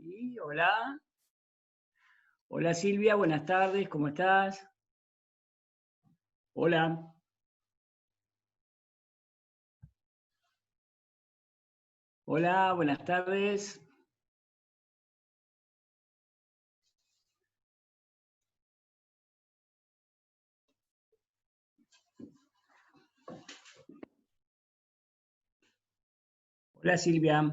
Sí, hola. Hola Silvia, buenas tardes, ¿cómo estás? Hola. Hola, buenas tardes. Hola Silvia.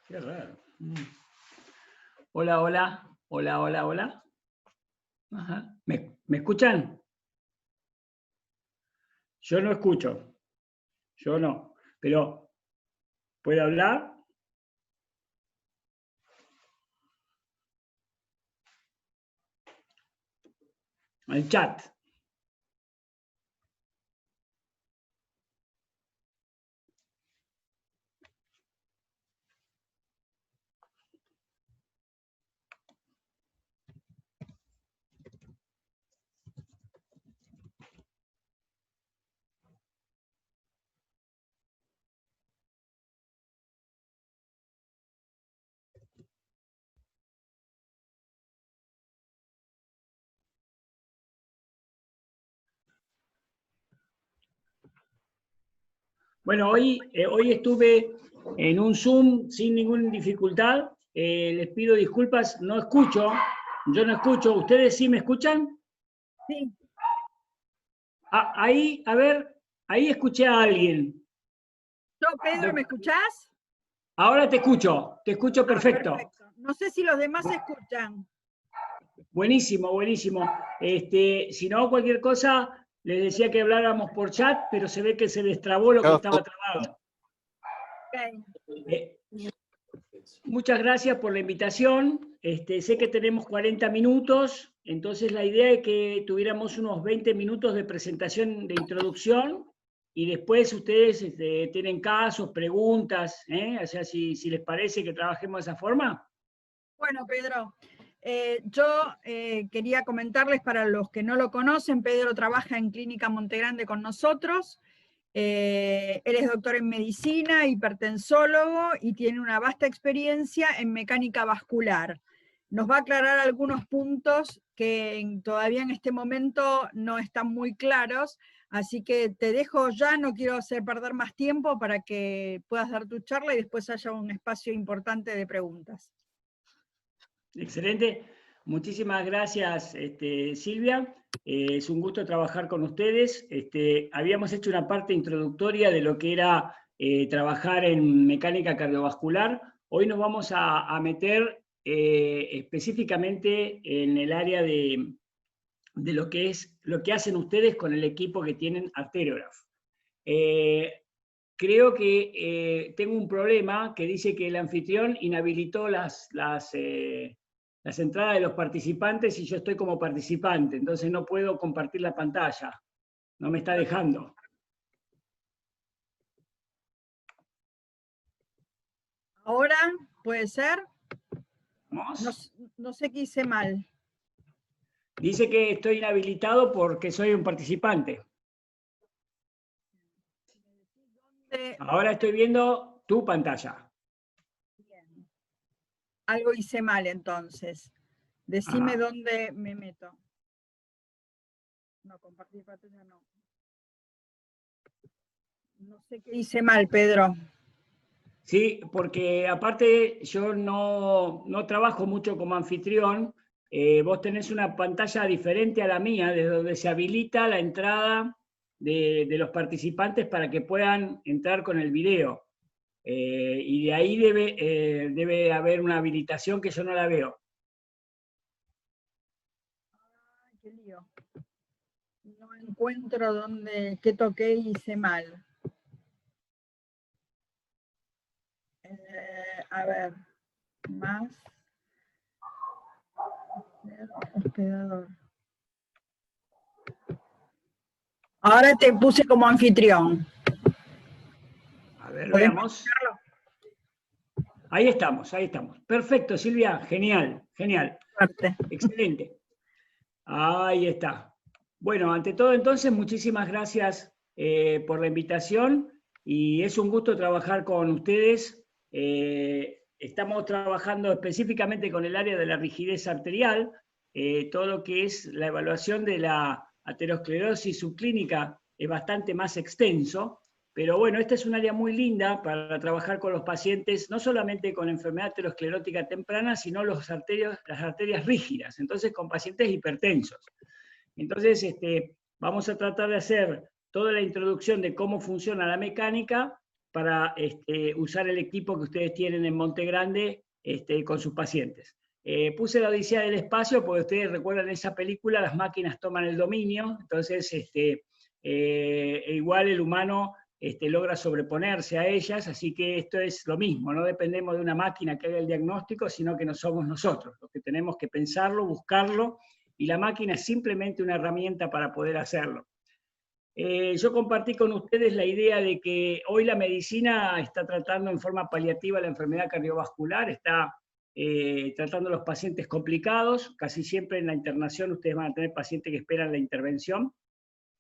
Qué raro. Hola, hola. Hola, hola, hola. Ajá. ¿Me escuchan? Yo no escucho. Yo no. Pero, ¿puedo hablar? Al chat. Bueno, hoy estuve en un Zoom sin ninguna dificultad. Les pido disculpas, no escucho. Yo no escucho. ¿Ustedes sí me escuchan? Sí. Ahí, a ver, ahí escuché a alguien. Yo, Pedro, ¿me escuchás? Ahora te escucho perfecto. Perfecto. No sé si los demás escuchan. Buenísimo, buenísimo. Si no, cualquier cosa, les decía que habláramos por chat, pero se ve que se destrabó lo que estaba trabado. Okay. Muchas gracias por la invitación. Sé que tenemos 40 minutos, entonces la idea es que tuviéramos unos 20 minutos de presentación de introducción y después ustedes tienen casos, preguntas, o sea, si les parece que trabajemos de esa forma. Bueno, Pedro, yo quería comentarles para los que no lo conocen, Pedro trabaja en Clínica Montegrande con nosotros. Él es doctor en medicina, hipertensólogo y tiene una vasta experiencia en mecánica vascular. Nos va a aclarar algunos puntos que todavía en este momento no están muy claros, así que te dejo ya, no quiero hacer perder más tiempo para que puedas dar tu charla y después haya un espacio importante de preguntas. Excelente. Muchísimas gracias, Silvia. Es un gusto trabajar con ustedes. Habíamos hecho una parte introductoria de lo que era trabajar en mecánica cardiovascular. Hoy nos vamos a meter específicamente en el área de lo que hacen ustedes con el equipo que tienen Arteriograph. creo que tengo un problema que dice que el anfitrión inhabilitó las entradas de los participantes y yo estoy como participante, entonces no puedo compartir la pantalla. No me está dejando. Ahora, ¿puede ser? ¿Vamos? No sé qué hice mal. Dice que estoy inhabilitado porque soy un participante. Ahora estoy viendo tu pantalla. Bien. Algo hice mal entonces. Decime Ajá. dónde me meto. No, compartir pantalla no. No sé qué hice mal, Pedro. Sí, porque aparte yo no trabajo mucho como anfitrión. Vos tenés una pantalla diferente a la mía, desde donde se habilita la entrada de los participantes para que puedan entrar con el video. Y de ahí debe haber una habilitación que yo no la veo. Ay, qué lío. No encuentro qué toqué y hice mal. A ver, más. Hospedador. Ahora te puse como anfitrión. A ver, ¿Podés veamos. Ahí estamos, ahí estamos. Perfecto, Silvia, genial, genial. mostrarte? Excelente. Ahí está. Bueno, ante todo entonces, muchísimas gracias por la invitación y es un gusto trabajar con ustedes. Estamos trabajando específicamente con el área de la rigidez arterial, todo lo que es la evaluación de la aterosclerosis subclínica es bastante más extenso, pero bueno, esta es un área muy linda para trabajar con los pacientes, no solamente con enfermedad aterosclerótica temprana, sino las arterias rígidas, entonces con pacientes hipertensos. Entonces, vamos a tratar de hacer toda la introducción de cómo funciona la mecánica para usar el equipo que ustedes tienen en Monte Grande con sus pacientes. Puse la Odisea del Espacio porque ustedes recuerdan esa película, las máquinas toman el dominio, entonces igual el humano logra sobreponerse a ellas, así que esto es lo mismo, no dependemos de una máquina que haga el diagnóstico, sino que no somos nosotros los que tenemos que pensarlo, buscarlo, y la máquina es simplemente una herramienta para poder hacerlo. Yo compartí con ustedes la idea de que hoy la medicina está tratando en forma paliativa la enfermedad cardiovascular, está tratando a los pacientes complicados, casi siempre en la internación ustedes van a tener pacientes que esperan la intervención,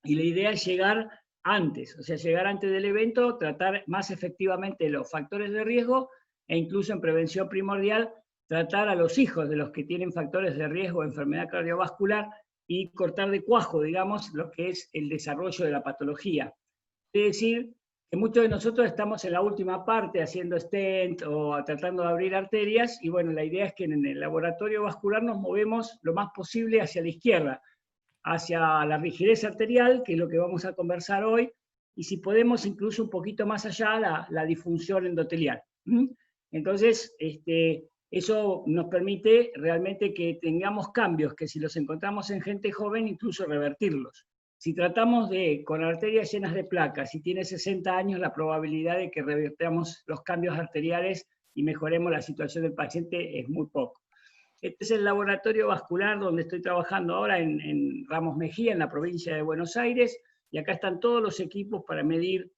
y la idea es llegar antes, o sea, llegar antes del evento, tratar más efectivamente los factores de riesgo e incluso en prevención primordial, tratar a los hijos de los que tienen factores de riesgo de enfermedad cardiovascular y cortar de cuajo, digamos, lo que es el desarrollo de la patología. Es decir, que muchos de nosotros estamos en la última parte haciendo stent o tratando de abrir arterias, y bueno, la idea es que en el laboratorio vascular nos movemos lo más posible hacia la izquierda, hacia la rigidez arterial, que es lo que vamos a conversar hoy, y si podemos incluso un poquito más allá, la disfunción endotelial. Entonces, eso nos permite realmente que tengamos cambios, que si los encontramos en gente joven, incluso revertirlos. Si tratamos con arterias llenas de placas, si tiene 60 años, la probabilidad de que revertamos los cambios arteriales y mejoremos la situación del paciente es muy poco. Este es el laboratorio vascular donde estoy trabajando ahora en Ramos Mejía, en la provincia de Buenos Aires, y acá están todos los equipos para medir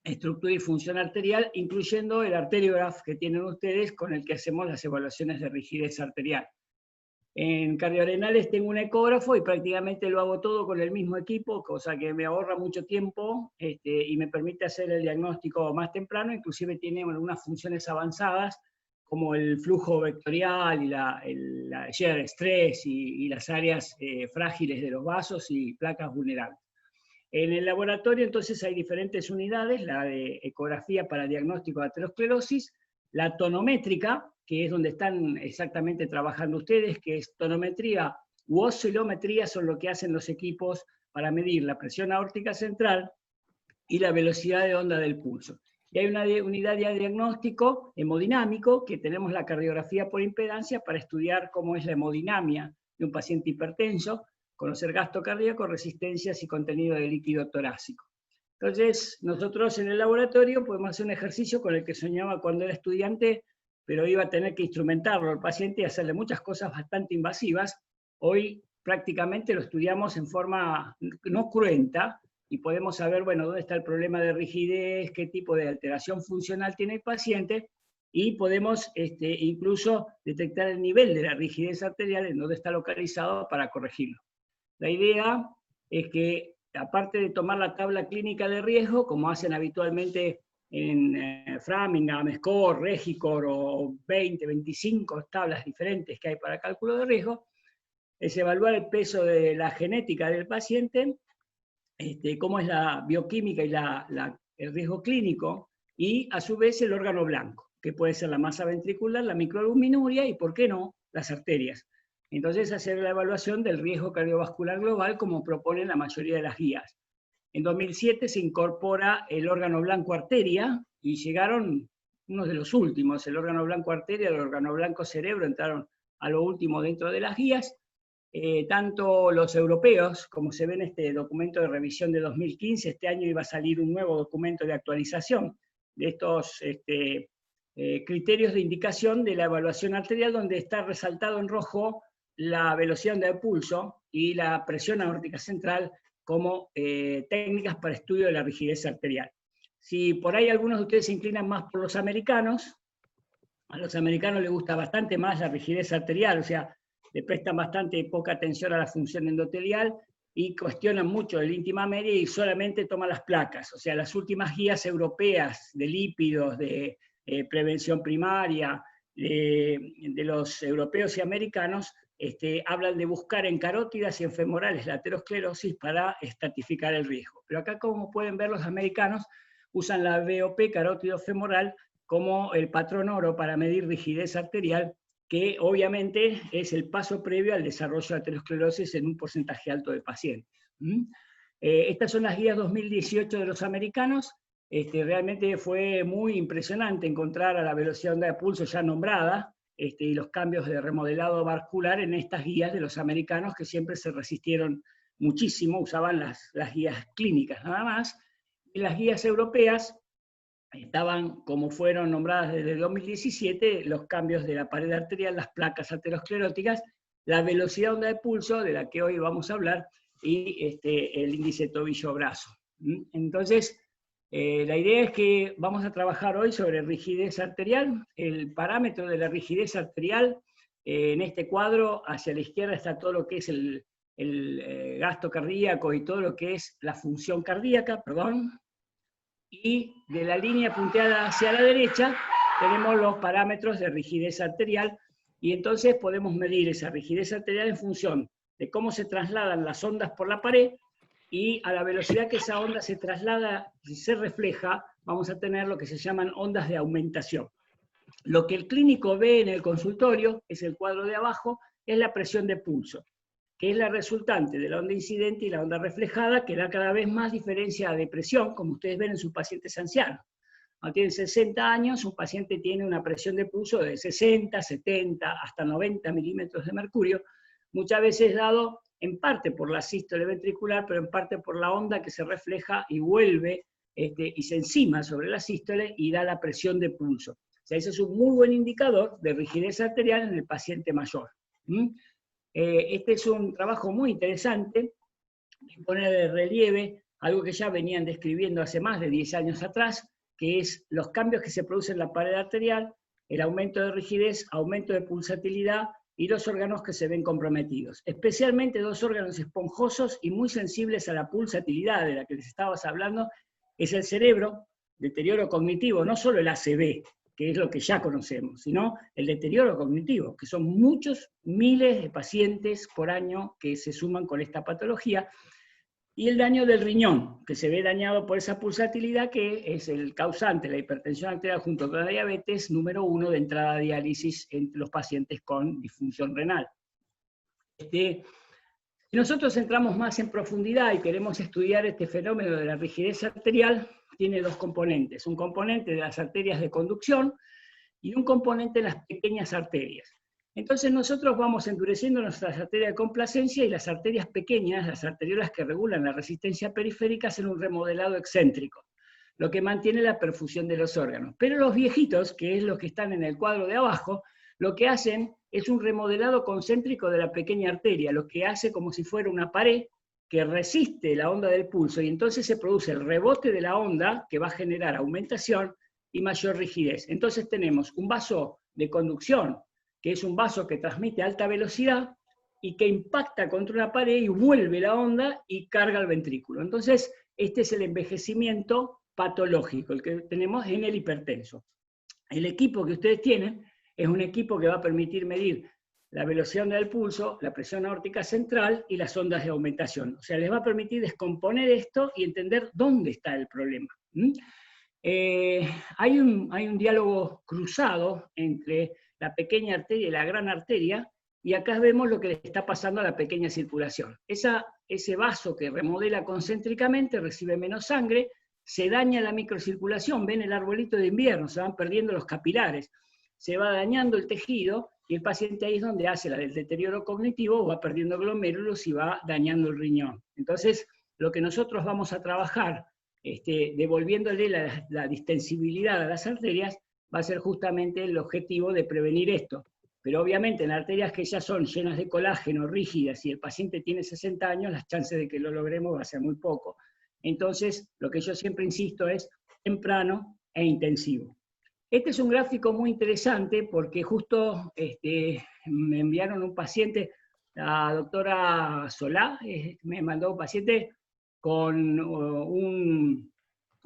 estructura y función arterial, incluyendo el arteriograph que tienen ustedes con el que hacemos las evaluaciones de rigidez arterial. En cardiorenales tengo un ecógrafo y prácticamente lo hago todo con el mismo equipo, cosa que me ahorra mucho tiempo y me permite hacer el diagnóstico más temprano, inclusive tiene algunas funciones avanzadas como el flujo vectorial y la shear stress y las áreas frágiles de los vasos y placas vulnerables. En el laboratorio entonces hay diferentes unidades, la de ecografía para diagnóstico de aterosclerosis, la tonométrica, que es donde están exactamente trabajando ustedes, que es tonometría u oscilometría, son lo que hacen los equipos para medir la presión aórtica central y la velocidad de onda del pulso. Y hay una unidad de diagnóstico hemodinámico, que tenemos la cardiografía por impedancia para estudiar cómo es la hemodinamia de un paciente hipertenso, conocer gasto cardíaco, resistencias y contenido de líquido torácico. Entonces, nosotros en el laboratorio podemos hacer un ejercicio con el que soñaba cuando era estudiante, pero iba a tener que instrumentarlo al paciente y hacerle muchas cosas bastante invasivas. Hoy prácticamente lo estudiamos en forma no cruenta, y podemos saber, bueno, dónde está el problema de rigidez, qué tipo de alteración funcional tiene el paciente, y podemos incluso detectar el nivel de la rigidez arterial en donde está localizado para corregirlo. La idea es que, aparte de tomar la tabla clínica de riesgo, como hacen habitualmente en Framingham, SCORE, Regicor o 20, 25 tablas diferentes que hay para cálculo de riesgo, es evaluar el peso de la genética del paciente, cómo es la bioquímica y el riesgo clínico, y a su vez el órgano blanco, que puede ser la masa ventricular, la microalbuminuria y, ¿por qué no?, las arterias. Entonces, hacer la evaluación del riesgo cardiovascular global, como proponen la mayoría de las guías. En 2007 se incorpora el órgano blanco arteria, y llegaron unos de los últimos, el órgano blanco arteria, el órgano blanco cerebro, entraron a lo último dentro de las guías. Tanto los europeos, como se ve en este documento de revisión de 2015, este año iba a salir un nuevo documento de actualización de estos criterios de indicación de la evaluación arterial, donde está resaltado en rojo la velocidad de pulso y la presión aórtica central como técnicas para estudio de la rigidez arterial. Si por ahí algunos de ustedes se inclinan más por los americanos, a los americanos les gusta bastante más la rigidez arterial, o sea, le prestan bastante poca atención a la función endotelial y cuestionan mucho el íntima media y solamente toman las placas. O sea, las últimas guías europeas de lípidos, de prevención primaria, de los europeos y americanos, hablan de buscar en carótidas y en femorales la aterosclerosis para estratificar el riesgo. Pero acá, como pueden ver, los americanos usan la VOP carótido femoral como el patrón oro para medir rigidez arterial, que obviamente es el paso previo al desarrollo de aterosclerosis en un porcentaje alto de pacientes. Estas son las guías 2018 de los americanos. Realmente fue muy impresionante encontrar a la velocidad de onda de pulso ya nombrada, y los cambios de remodelado vascular en estas guías de los americanos, que siempre se resistieron muchísimo, usaban las guías clínicas nada más, y las guías europeas estaban, como fueron nombradas desde el 2017, los cambios de la pared arterial, las placas ateroscleróticas, la velocidad de onda de pulso, de la que hoy vamos a hablar, y el índice tobillo-brazo. Entonces, la idea es que vamos a trabajar hoy sobre rigidez arterial. El parámetro de la rigidez arterial, en este cuadro, hacia la izquierda está todo lo que es el gasto cardíaco y todo lo que es la función cardíaca, y de la línea punteada hacia la derecha tenemos los parámetros de rigidez arterial, y entonces podemos medir esa rigidez arterial en función de cómo se trasladan las ondas por la pared, y a la velocidad que esa onda se traslada y se refleja, vamos a tener lo que se llaman ondas de aumentación. Lo que el clínico ve en el consultorio, es el cuadro de abajo, es la presión de pulso, que es la resultante de la onda incidente y la onda reflejada, que da cada vez más diferencia de presión, como ustedes ven en sus pacientes ancianos. Cuando tienen 60 años, un paciente tiene una presión de pulso de 60, 70, hasta 90 milímetros de mercurio, muchas veces dado en parte por la sístole ventricular, pero en parte por la onda que se refleja y vuelve y se encima sobre la sístole y da la presión de pulso. O sea, ese es un muy buen indicador de rigidez arterial en el paciente mayor. Este es un trabajo muy interesante, que pone de relieve algo que ya venían describiendo hace más de 10 años atrás, que es los cambios que se producen en la pared arterial, el aumento de rigidez, aumento de pulsatilidad y los órganos que se ven comprometidos. Especialmente dos órganos esponjosos y muy sensibles a la pulsatilidad de la que les estabas hablando, es el cerebro, deterioro cognitivo, no solo el ACV, que es lo que ya conocemos, sino el deterioro cognitivo, que son muchos miles de pacientes por año que se suman con esta patología, y el daño del riñón, que se ve dañado por esa pulsatilidad, que es el causante de la hipertensión arterial junto con la diabetes, número 1 de entrada a diálisis entre los pacientes con disfunción renal. Si nosotros entramos más en profundidad y queremos estudiar este fenómeno de la rigidez arterial, tiene dos componentes, un componente de las arterias de conducción y un componente de las pequeñas arterias. Entonces nosotros vamos endureciendo nuestras arterias de complacencia y las arterias pequeñas, las arteriolas que regulan la resistencia periférica, hacen un remodelado excéntrico, lo que mantiene la perfusión de los órganos. Pero los viejitos, que es los que están en el cuadro de abajo, lo que hacen es un remodelado concéntrico de la pequeña arteria, lo que hace como si fuera una pared que resiste la onda del pulso, y entonces se produce el rebote de la onda que va a generar aumentación y mayor rigidez. Entonces tenemos un vaso de conducción, que es un vaso que transmite alta velocidad y que impacta contra una pared y vuelve la onda y carga el ventrículo. Entonces, este es el envejecimiento patológico, el que tenemos en el hipertenso. El equipo que ustedes tienen es un equipo que va a permitir medir la velocidad del pulso, la presión aórtica central y las ondas de aumentación. O sea, les va a permitir descomponer esto y entender dónde está el problema. Hay un diálogo cruzado entre la pequeña arteria y la gran arteria, y acá vemos lo que le está pasando a la pequeña circulación. Ese vaso que remodela concéntricamente recibe menos sangre, se daña la microcirculación, ven el arbolito de invierno, se van perdiendo los capilares, se va dañando el tejido, y el paciente ahí es donde hace el deterioro cognitivo, va perdiendo glomérulos y va dañando el riñón. Entonces, lo que nosotros vamos a trabajar, devolviéndole la distensibilidad a las arterias, va a ser justamente el objetivo de prevenir esto. Pero obviamente en arterias que ya son llenas de colágeno, rígidas, y el paciente tiene 60 años, las chances de que lo logremos va a ser muy poco. Entonces, lo que yo siempre insisto es temprano e intensivo. Este es un gráfico muy interesante porque justo me enviaron un paciente, la doctora Solá, me mandó un paciente con un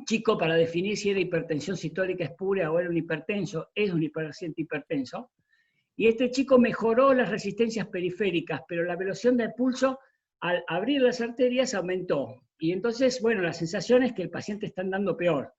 chico para definir si era hipertensión sistólica espúrea o era un hipertenso. Es un paciente hipertenso. Y este chico mejoró las resistencias periféricas, pero la velocidad del pulso al abrir las arterias aumentó. Y entonces, bueno, la sensación es que el paciente está andando peor.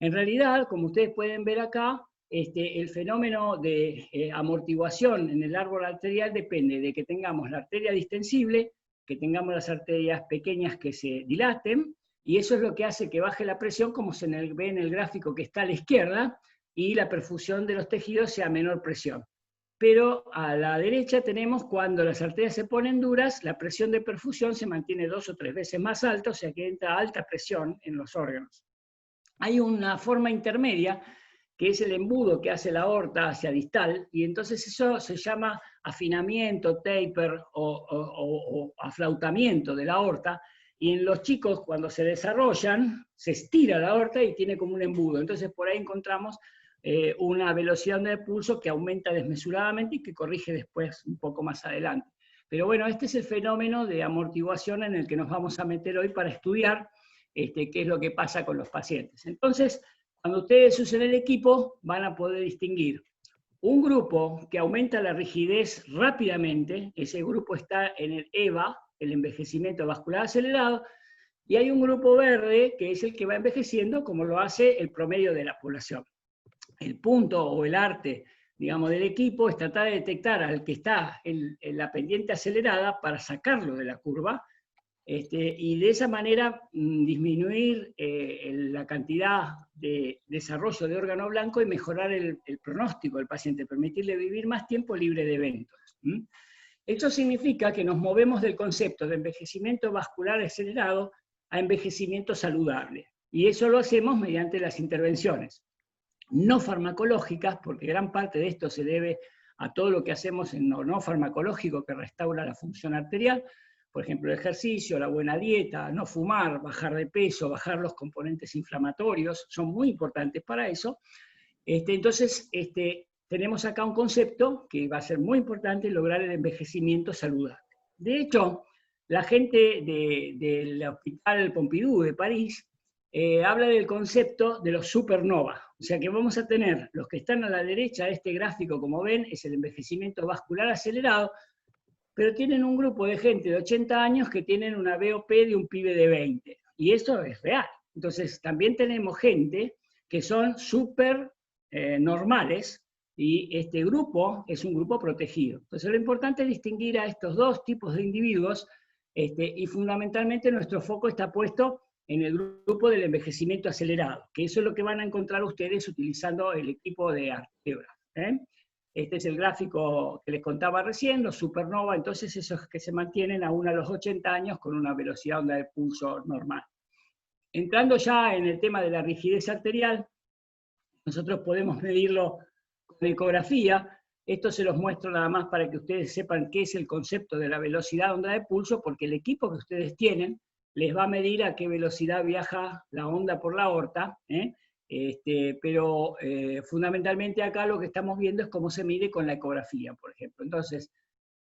En realidad, como ustedes pueden ver acá, el fenómeno de amortiguación en el árbol arterial depende de que tengamos la arteria distensible, que tengamos las arterias pequeñas que se dilaten, y eso es lo que hace que baje la presión, como se ve en el gráfico que está a la izquierda, y la perfusión de los tejidos sea a menor presión. Pero a la derecha tenemos cuando las arterias se ponen duras, la presión de perfusión se mantiene 2 o 3 veces más alta, o sea que entra alta presión en los órganos. Hay una forma intermedia, que es el embudo que hace la aorta hacia distal, y entonces eso se llama afinamiento, taper o aflautamiento de la aorta, y en los chicos cuando se desarrollan, se estira la aorta y tiene como un embudo. Entonces por ahí encontramos una velocidad de pulso que aumenta desmesuradamente y que corrige después un poco más adelante. Pero bueno, este es el fenómeno de amortiguación en el que nos vamos a meter hoy para estudiar qué es lo que pasa con los pacientes. Entonces, cuando ustedes usen el equipo, van a poder distinguir un grupo que aumenta la rigidez rápidamente, ese grupo está en el EVA, el envejecimiento vascular acelerado, y hay un grupo verde que es el que va envejeciendo como lo hace el promedio de la población. El punto o el arte, digamos, del equipo es tratar de detectar al que está en la pendiente acelerada para sacarlo de la curva, y de esa manera disminuir la cantidad de desarrollo de órgano blanco y mejorar el pronóstico del paciente, permitirle vivir más tiempo libre de eventos. Esto significa que nos movemos del concepto de envejecimiento vascular acelerado a envejecimiento saludable, y eso lo hacemos mediante las intervenciones no farmacológicas, porque gran parte de esto se debe a todo lo que hacemos en lo no farmacológico que restaura la función arterial, por ejemplo, el ejercicio, la buena dieta, no fumar, bajar de peso, bajar los componentes inflamatorios, son muy importantes para eso. Entonces, tenemos acá un concepto que va a ser muy importante, lograr el envejecimiento saludable. De hecho, la gente del Hospital Pompidou de París habla del concepto de los supernova. O sea que vamos a tener, los que están a la derecha de este gráfico, como ven, es el envejecimiento vascular acelerado, pero tienen un grupo de gente de 80 años que tienen una BOP de un pibe de 20. Y esto es real. Entonces, también tenemos gente que son súper normales, y este grupo es un grupo protegido. Entonces, lo importante es distinguir a estos dos tipos de individuos, y fundamentalmente nuestro foco está puesto en el grupo del envejecimiento acelerado, que eso es lo que van a encontrar ustedes utilizando el equipo de Artebra. Este es el gráfico que les contaba recién, los supernova, entonces esos que se mantienen aún a los 80 años con una velocidad onda de pulso normal. Entrando ya en el tema de la rigidez arterial, nosotros podemos medirlo con ecografía. Esto se los muestro nada más para que ustedes sepan qué es el concepto de la velocidad onda de pulso, porque el equipo que ustedes tienen les va a medir a qué velocidad viaja la onda por la aorta, pero fundamentalmente acá lo que estamos viendo es cómo se mide con la ecografía, por ejemplo. Entonces,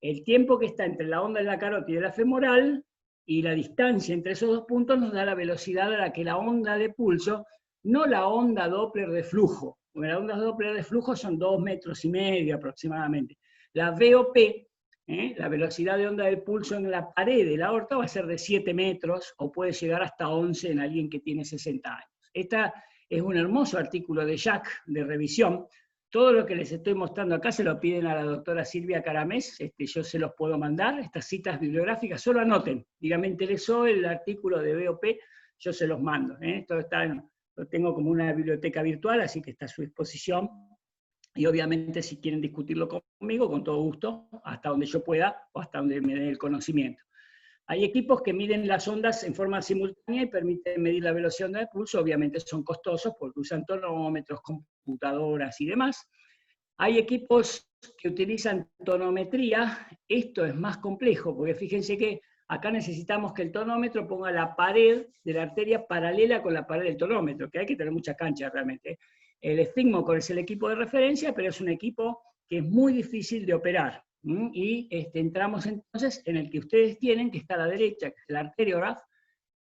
el tiempo que está entre la onda de la carótida y la femoral, y la distancia entre esos dos puntos nos da la velocidad a la que la onda de pulso, no la onda Doppler de flujo, porque la onda Doppler de flujo son 2,5 metros aproximadamente. La VOP, la velocidad de onda del pulso en la pared de la aorta va a ser de 7 metros o puede llegar hasta 11 en alguien que tiene 60 años. Esta es un hermoso artículo de Jack de revisión. Todo lo que les estoy mostrando acá se lo piden a la doctora Silvia Caramés, yo se los puedo mandar, estas citas bibliográficas, solo anoten, díganme, me interesó el artículo de VOP, yo se los mando. Esto lo tengo como una biblioteca virtual, así que está a su disposición, y obviamente si quieren discutirlo conmigo, con todo gusto, hasta donde yo pueda, o hasta donde me dé el conocimiento. Hay equipos que miden las ondas en forma simultánea y permiten medir la velocidad de pulso, obviamente son costosos porque usan tonómetros, computadoras y demás. Hay equipos que utilizan tonometría, esto es más complejo, porque fíjense que acá necesitamos que el tonómetro ponga la pared de la arteria paralela con la pared del tonómetro, que hay que tener mucha cancha realmente. El Sphygmocor es el equipo de referencia, pero es un equipo que es muy difícil de operar. Y entramos entonces en el que ustedes tienen, que está a la derecha, que es el arteriograph,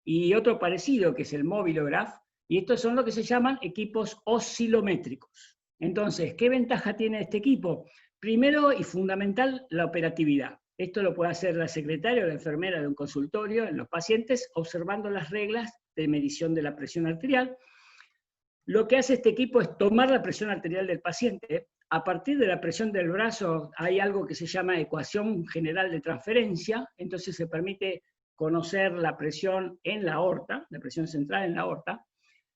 y otro parecido, que es el mobilograph, y estos son lo que se llaman equipos oscilométricos. Entonces, ¿qué ventaja tiene este equipo? Primero y fundamental, la operatividad. Esto lo puede hacer la secretaria o la enfermera de un consultorio en los pacientes, observando las reglas de medición de la presión arterial. Lo que hace este equipo es tomar la presión arterial del paciente. A partir de la presión del brazo hay algo que se llama ecuación general de transferencia, entonces se permite conocer la presión en la aorta, la presión central en la aorta,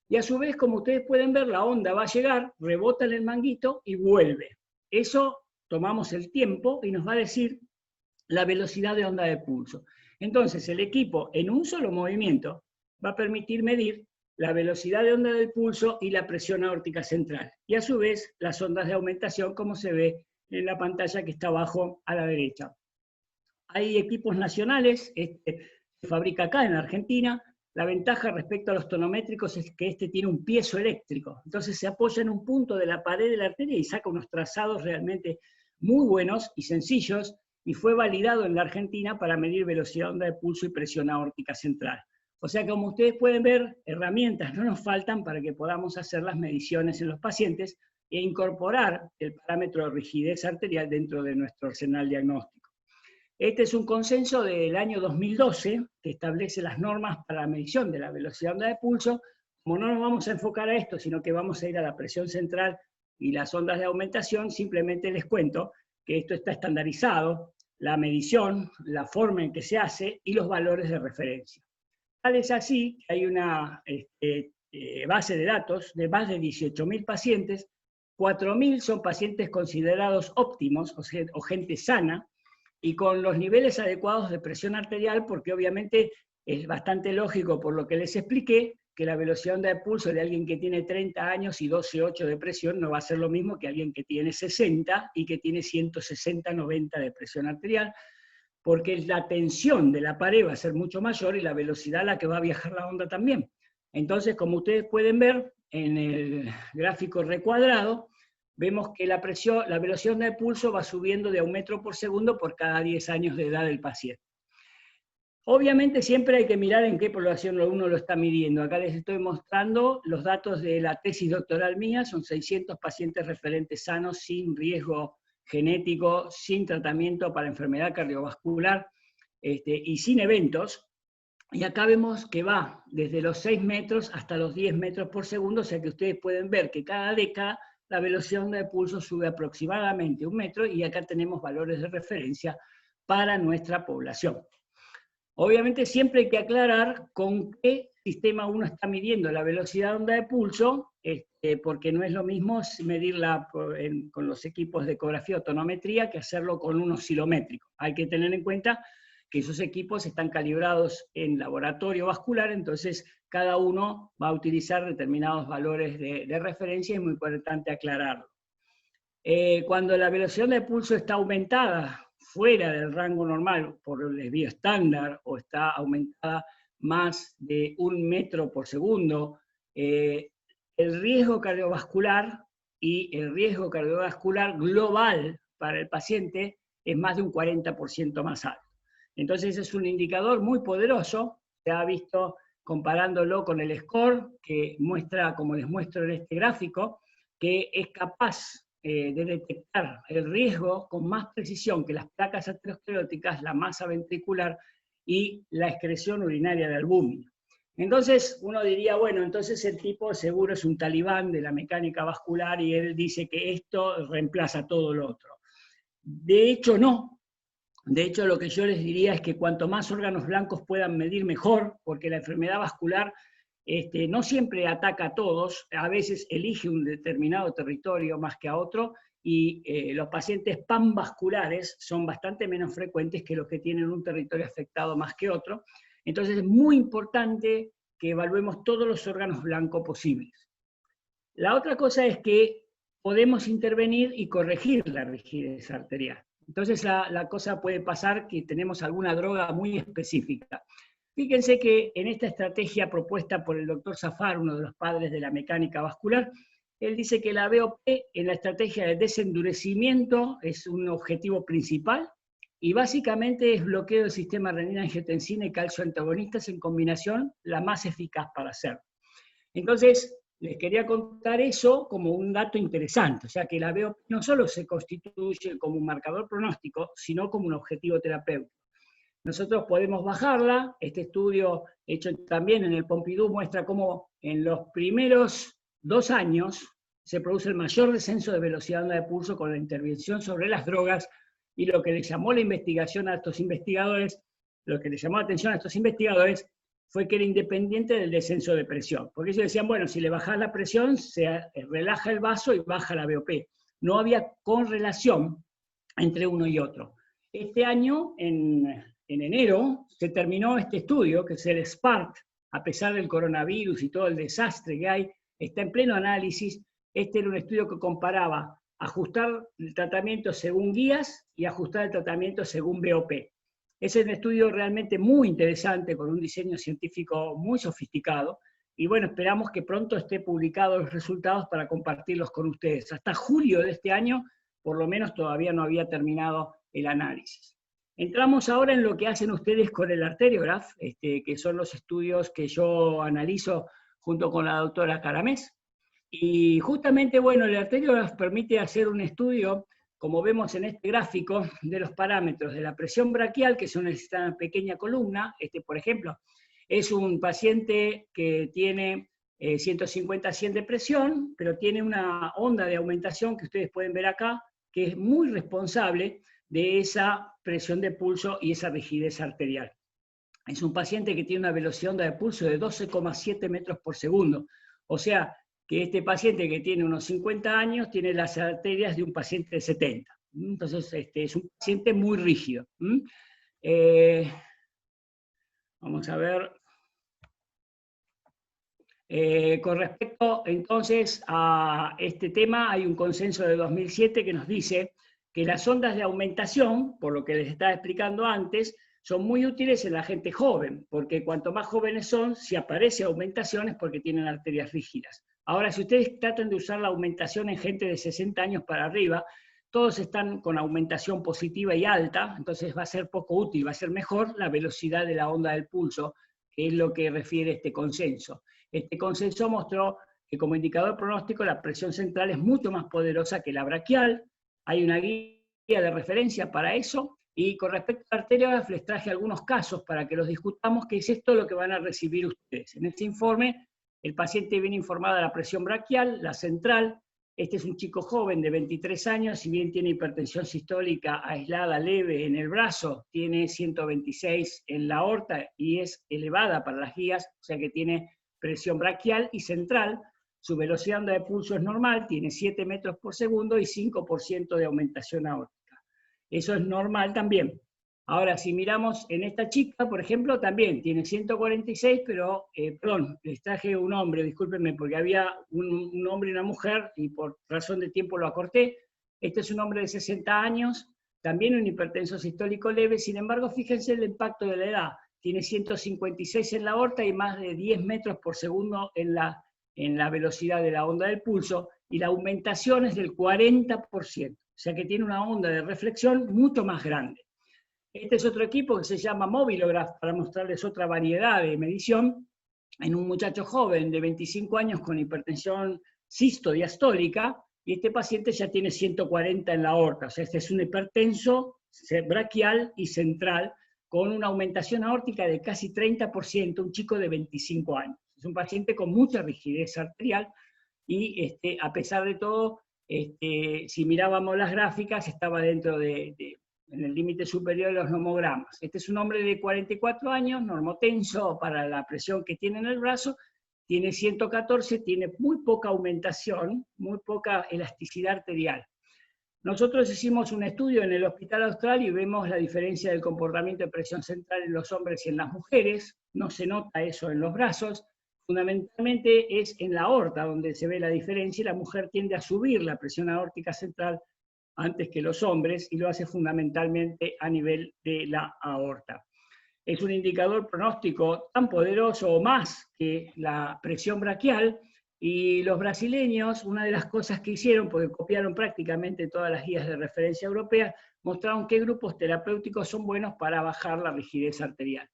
y a su vez, como ustedes pueden ver, la onda va a llegar, rebota en el manguito y vuelve. Eso tomamos el tiempo y nos va a decir la velocidad de onda de pulso. Entonces, el equipo en un solo movimiento va a permitir medir la velocidad de onda del pulso y la presión aórtica central. Y a su vez, las ondas de aumentación, como se ve en la pantalla que está abajo a la derecha. Hay equipos nacionales, se fabrica acá en Argentina. La ventaja respecto a los tonométricos es que tiene un piezo eléctrico. Entonces se apoya en un punto de la pared de la arteria y saca unos trazados realmente muy buenos y sencillos, y fue validado en la Argentina para medir velocidad de onda de pulso y presión aórtica central. O sea, como ustedes pueden ver, herramientas no nos faltan para que podamos hacer las mediciones en los pacientes e incorporar el parámetro de rigidez arterial dentro de nuestro arsenal diagnóstico. Este es un consenso del año 2012 que establece las normas para la medición de la velocidad de onda de pulso. Como no nos vamos a enfocar a esto, sino que vamos a ir a la presión central y las ondas de aumentación, simplemente les cuento que esto está estandarizado, la medición, la forma en que se hace y los valores de referencia. Tal es así que hay una base de datos de más de 18.000 pacientes, 4.000 son pacientes considerados óptimos o gente sana, y con los niveles adecuados de presión arterial, porque obviamente es bastante lógico por lo que les expliqué, que la velocidad de onda de pulso de alguien que tiene 30 años y 12,8 de presión no va a ser lo mismo que alguien que tiene 60 y que tiene 160, 90 de presión arterial, porque la tensión de la pared va a ser mucho mayor y la velocidad a la que va a viajar la onda también. Entonces, como ustedes pueden ver en el gráfico recuadrado, vemos que la velocidad de pulso va subiendo de 1 metro por segundo por cada 10 años de edad del paciente. Obviamente siempre hay que mirar en qué población uno lo está midiendo. Acá les estoy mostrando los datos de la tesis doctoral mía, son 600 pacientes referentes sanos, sin riesgo genético, sin tratamiento para enfermedad cardiovascular y sin eventos. Y acá vemos que va desde los 6 metros hasta los 10 metros por segundo, o sea que ustedes pueden ver que cada década la velocidad de pulso sube aproximadamente 1 metro, y acá tenemos valores de referencia para nuestra población. Obviamente siempre hay que aclarar con qué sistema uno está midiendo la velocidad de onda de pulso, porque no es lo mismo medirla con los equipos de ecografía o tonometría que hacerlo con un oscilométrico. Hay que tener en cuenta que esos equipos están calibrados en laboratorio vascular, entonces cada uno va a utilizar determinados valores de referencia y es muy importante aclararlo. Cuando la velocidad de pulso está aumentada fuera del rango normal por el desvío estándar o está aumentada más de 1 metro por segundo, el riesgo cardiovascular y el riesgo cardiovascular global para el paciente es más de un 40% más alto. Entonces es un indicador muy poderoso, se ha visto comparándolo con el SCORE, que muestra, como les muestro en este gráfico, que es capaz de detectar el riesgo con más precisión que las placas ateroscleróticas, la masa ventricular y la excreción urinaria de albúmina. Entonces uno diría, bueno, entonces el tipo seguro es un talibán de la mecánica vascular y él dice que esto reemplaza todo lo otro. De hecho, no. De hecho, lo que yo les diría es que cuanto más órganos blancos puedan medir, mejor, porque la enfermedad vascular no siempre ataca a todos, a veces elige un determinado territorio más que a otro, y los pacientes panvasculares son bastante menos frecuentes que los que tienen un territorio afectado más que otro. Entonces es muy importante que evaluemos todos los órganos blancos posibles. La otra cosa es que podemos intervenir y corregir la rigidez arterial. Entonces la cosa puede pasar que tenemos alguna droga muy específica. Fíjense que en esta estrategia propuesta por el doctor Zafar, uno de los padres de la mecánica vascular, él dice que la BOP en la estrategia de desendurecimiento es un objetivo principal y básicamente es bloqueo del sistema renina-angiotensina y calcio antagonistas en combinación la más eficaz para hacerlo. Entonces, les quería contar eso como un dato interesante, o sea que la BOP no solo se constituye como un marcador pronóstico, sino como un objetivo terapéutico. Nosotros podemos bajarla, este estudio hecho también en el Pompidou muestra cómo en los primeros 2 años se produce el mayor descenso de velocidad de onda de pulso con la intervención sobre las drogas, y lo que le llamó la investigación a estos investigadores, lo que le llamó la atención a estos investigadores fue que era independiente del descenso de presión, porque ellos decían, bueno, si le bajas la presión, se relaja el vaso y baja la BOP. No había correlación entre uno y otro. Este año, en enero, se terminó este estudio, que es el SPART, a pesar del coronavirus y todo el desastre que hay, está en pleno análisis. Este era un estudio que comparaba ajustar el tratamiento según guías y ajustar el tratamiento según BOP. Es un estudio realmente muy interesante, con un diseño científico muy sofisticado, y bueno, esperamos que pronto esté publicados los resultados para compartirlos con ustedes. Hasta julio de este año, por lo menos todavía no había terminado el análisis. Entramos ahora en lo que hacen ustedes con el arteriograph, que son los estudios que yo analizo junto con la doctora Caramés. Y justamente, bueno, el arteriograph permite hacer un estudio, como vemos en este gráfico, de los parámetros de la presión braquial, que son esta pequeña columna. Por ejemplo, es un paciente que tiene 150-100 de presión, pero tiene una onda de aumentación que ustedes pueden ver acá, que es muy responsable de esa presión de pulso y esa rigidez arterial. Es un paciente que tiene una velocidad de pulso de 12,7 metros por segundo. O sea, que este paciente que tiene unos 50 años tiene las arterias de un paciente de 70. Entonces, es un paciente muy rígido. Vamos a ver. Con respecto, entonces, a este tema, hay un consenso de 2007 que nos dice que las ondas de aumentación, por lo que les estaba explicando antes, son muy útiles en la gente joven, porque cuanto más jóvenes son, si aparece aumentación es porque tienen arterias rígidas. Ahora, si ustedes tratan de usar la aumentación en gente de 60 años para arriba, todos están con aumentación positiva y alta, entonces va a ser poco útil, va a ser mejor la velocidad de la onda del pulso, que es lo que refiere este consenso. Este consenso mostró que como indicador pronóstico la presión central es mucho más poderosa que la braquial. Hay una guía de referencia para eso, y con respecto a arteriograph les traje algunos casos para que los discutamos, que es esto lo que van a recibir ustedes. En este informe el paciente viene informado de la presión braquial, la central, Este es un chico joven de 23 años, si bien tiene hipertensión sistólica aislada leve en el brazo, tiene 126 en la aorta y es elevada para las guías, o sea que tiene presión braquial y central. Su velocidad de pulso es normal, tiene 7 metros por segundo y 5% de aumentación aórtica. Eso es normal también. Ahora, si miramos en esta chica, por ejemplo, también tiene 146, pero, perdón, les traje un hombre, discúlpenme, porque había un hombre y una mujer, y por razón de tiempo lo acorté. Este es un hombre de 60 años, también un hipertenso sistólico leve, sin embargo, fíjense el impacto de la edad. Tiene 156 en la aorta y más de 10 metros por segundo en la velocidad de la onda del pulso, y la aumentación es del 40%, o sea que tiene una onda de reflexión mucho más grande. Este es otro equipo que se llama Mobilograph, para mostrarles otra variedad de medición, en un muchacho joven de 25 años con hipertensión sistodiastólica, y este paciente ya tiene 140 en la aorta, o sea, este es un hipertenso braquial y central, con una aumentación aórtica de casi 30%, un chico de 25 años. Es un paciente con mucha rigidez arterial, y a pesar de todo, si mirábamos las gráficas, estaba dentro en el límite superior de los nomogramas. Este es un hombre de 44 años, normotenso para la presión que tiene en el brazo, tiene 114, tiene muy poca aumentación, muy poca elasticidad arterial. Nosotros hicimos un estudio en el Hospital Austral y vemos la diferencia del comportamiento de presión central en los hombres y en las mujeres. No se nota eso en los brazos. Fundamentalmente es en la aorta donde se ve la diferencia, y la mujer tiende a subir la presión aórtica central antes que los hombres, y lo hace fundamentalmente a nivel de la aorta. Es un indicador pronóstico tan poderoso o más que la presión braquial, y los brasileños, una de las cosas que hicieron, porque copiaron prácticamente todas las guías de referencia europeas, mostraron qué grupos terapéuticos son buenos para bajar la rigidez arterial.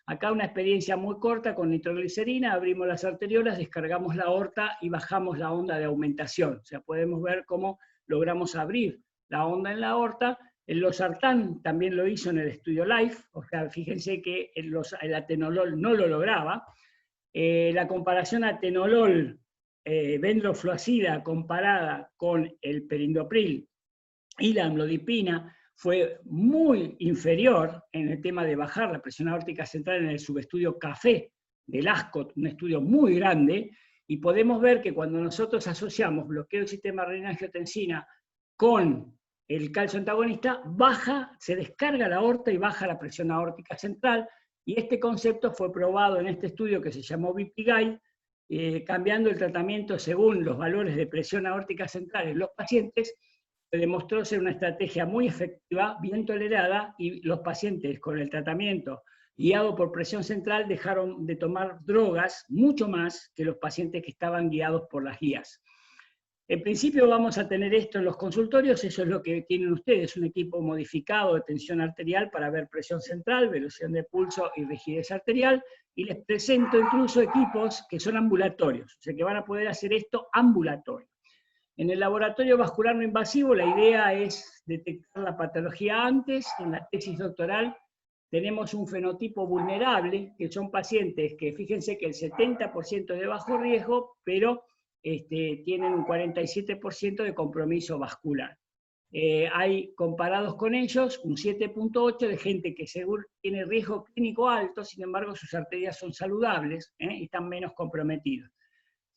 Acá una experiencia muy corta con nitroglicerina, abrimos las arteriolas, descargamos la aorta y bajamos la onda de aumentación. O sea, podemos ver cómo logramos abrir la onda en la aorta. El losartán también lo hizo en el estudio LIFE, o sea, fíjense que el atenolol no lo lograba. La comparación atenolol, vendrofluacida comparada con el perindopril y la amlodipina fue muy inferior en el tema de bajar la presión aórtica central en el subestudio CAFé del ASCOT, un estudio muy grande, y podemos ver que cuando nosotros asociamos bloqueo del sistema renina-angiotensina con el calcio antagonista, se descarga la aorta y baja la presión aórtica central, y este concepto fue probado en este estudio que se llamó BPGuide, cambiando el tratamiento según los valores de presión aórtica central en los pacientes. Se demostró ser una estrategia muy efectiva, bien tolerada, y los pacientes con el tratamiento guiado por presión central dejaron de tomar drogas mucho más que los pacientes que estaban guiados por las guías. En principio vamos a tener esto en los consultorios, eso es lo que tienen ustedes, un equipo modificado de tensión arterial para ver presión central, velocidad de pulso y rigidez arterial, y les presento incluso equipos que son ambulatorios, o sea que van a poder hacer esto ambulatorio. En el laboratorio vascular no invasivo la idea es detectar la patología antes. En la tesis doctoral tenemos un fenotipo vulnerable, que son pacientes que, fíjense que el 70% es de bajo riesgo, pero tienen un 47% de compromiso vascular. Hay comparados con ellos un 7.8 de gente que seguro tiene riesgo clínico alto, sin embargo sus arterias son saludables y están menos comprometidos.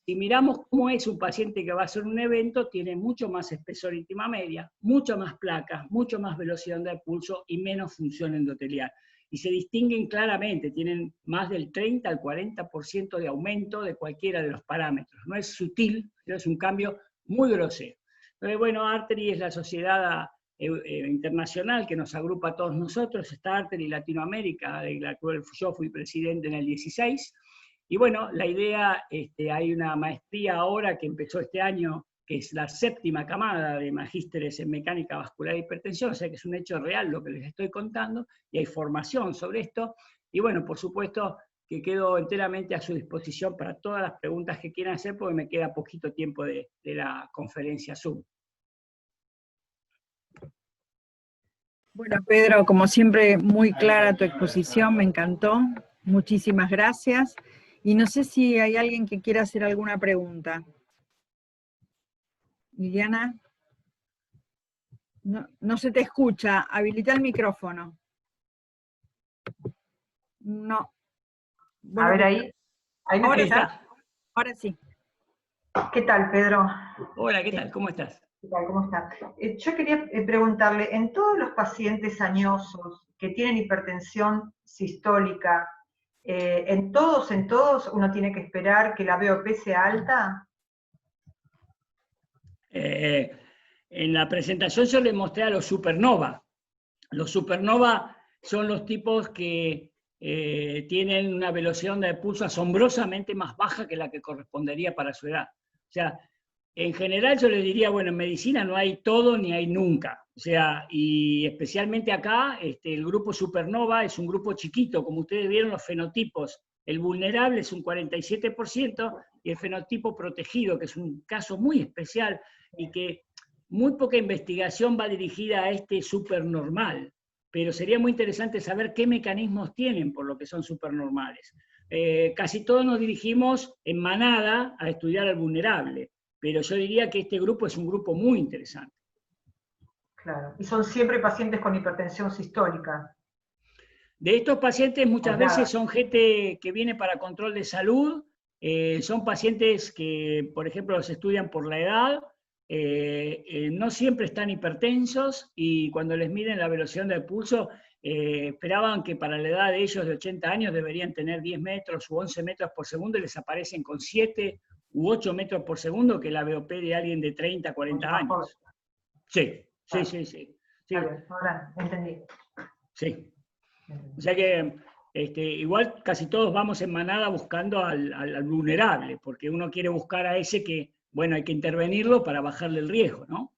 Si miramos cómo es un paciente que va a hacer un evento, tiene mucho más espesor íntima media, mucho más placas, mucho más velocidad de pulso y menos función endotelial. Y se distinguen claramente, tienen más del 30 al 40% de aumento de cualquiera de los parámetros. No es sutil, pero es un cambio muy grosero. Entonces, bueno, Artery es la sociedad internacional que nos agrupa a todos nosotros, está Artery Latinoamérica, de la cual yo fui presidente en el 16, y bueno, la idea, hay una maestría ahora que empezó este año, que es la 7ª camada de magísteres en mecánica vascular e hipertensión, o sea que es un hecho real lo que les estoy contando, y hay formación sobre esto, y bueno, por supuesto que quedo enteramente a su disposición para todas las preguntas que quieran hacer, porque me queda poquito tiempo de la conferencia Zoom. Bueno, Pedro, como siempre, muy clara tu exposición, me encantó. Muchísimas gracias. Y no sé si hay alguien que quiera hacer alguna pregunta. Liliana. No se te escucha, habilita el micrófono. No. A ver ahí. ¿Ahí me Ahora escuchás? está. Ahora sí. ¿Qué tal, Pedro? Hola, ¿qué tal? ¿Cómo estás? ¿Qué tal? ¿Cómo está? Yo quería preguntarle, en todos los pacientes añosos que tienen hipertensión sistólica, ¿en todos uno tiene que esperar que la VOP sea alta? En la presentación yo les mostré a los supernova. Los supernova son los tipos que tienen una velocidad de pulso asombrosamente más baja que la que correspondería para su edad. O sea, en general yo les diría, bueno, en medicina no hay todo ni hay nunca. O sea, y especialmente acá, el grupo supernova es un grupo chiquito, como ustedes vieron los fenotipos. El vulnerable es un 47% y el fenotipo protegido, que es un caso muy especial y que muy poca investigación va dirigida a este supernormal, pero sería muy interesante saber qué mecanismos tienen por lo que son supernormales. Casi todos nos dirigimos en manada a estudiar al vulnerable, pero yo diría que este grupo es un grupo muy interesante. Claro, y son siempre pacientes con hipertensión sistólica. De estos pacientes muchas veces son gente que viene para control de salud, son pacientes que, por ejemplo, los estudian por la edad, no siempre están hipertensos y cuando les miden la velocidad del pulso, esperaban que para la edad de ellos de 80 años deberían tener 10 metros u 11 metros por segundo y les aparecen con 7 u 8 metros por segundo, que es la VOP de alguien de 30, 40 años. Sí, sí, sí, sí. Sí. Ahora entendí. Sí. O sea que igual casi todos vamos en manada buscando al vulnerable, porque uno quiere buscar a ese que, bueno, hay que intervenirlo para bajarle el riesgo, ¿no?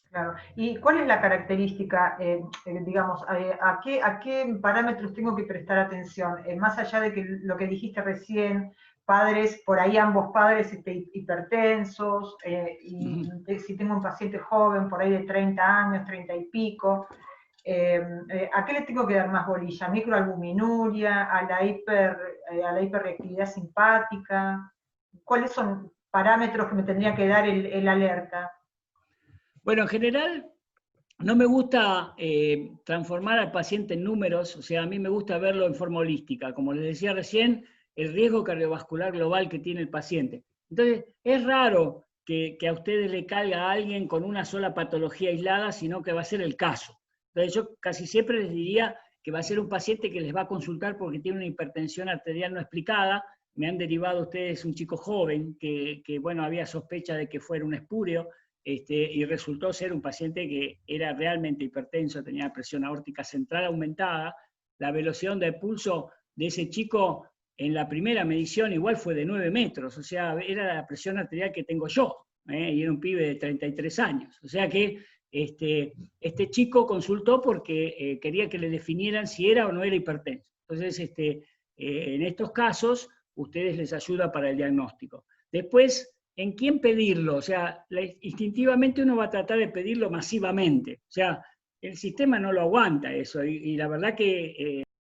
Claro. ¿Y cuál es la característica, digamos, a qué parámetros tengo que prestar atención? Más allá de que lo que dijiste recién, padres, por ahí ambos padres hipertensos, y si tengo un paciente joven, por ahí de 30 años, 30 y pico, ¿a qué le tengo que dar más bolilla? ¿Microalbuminuria? ¿A la hiperreactividad simpática? ¿Cuáles son parámetros que me tendría que dar el alerta? Bueno, en general no me gusta transformar al paciente en números, o sea, a mí me gusta verlo en forma holística. Como les decía recién, el riesgo cardiovascular global que tiene el paciente. Entonces, es raro que a ustedes le caiga a alguien con una sola patología aislada, sino que va a ser el caso. Entonces, yo casi siempre les diría que va a ser un paciente que les va a consultar porque tiene una hipertensión arterial no explicada. Me han derivado ustedes un chico joven que bueno, había sospecha de que fuera un espúreo, y resultó ser un paciente que era realmente hipertenso, tenía presión aórtica central aumentada. La velocidad de pulso de ese chico en la primera medición igual fue de 9 metros, o sea, era la presión arterial que tengo yo, y era un pibe de 33 años. O sea que este chico consultó porque quería que le definieran si era o no era hipertenso. Entonces, en estos casos, ustedes les ayuda para el diagnóstico. Después, ¿en quién pedirlo? O sea, instintivamente uno va a tratar de pedirlo masivamente. O sea, el sistema no lo aguanta eso, y la verdad que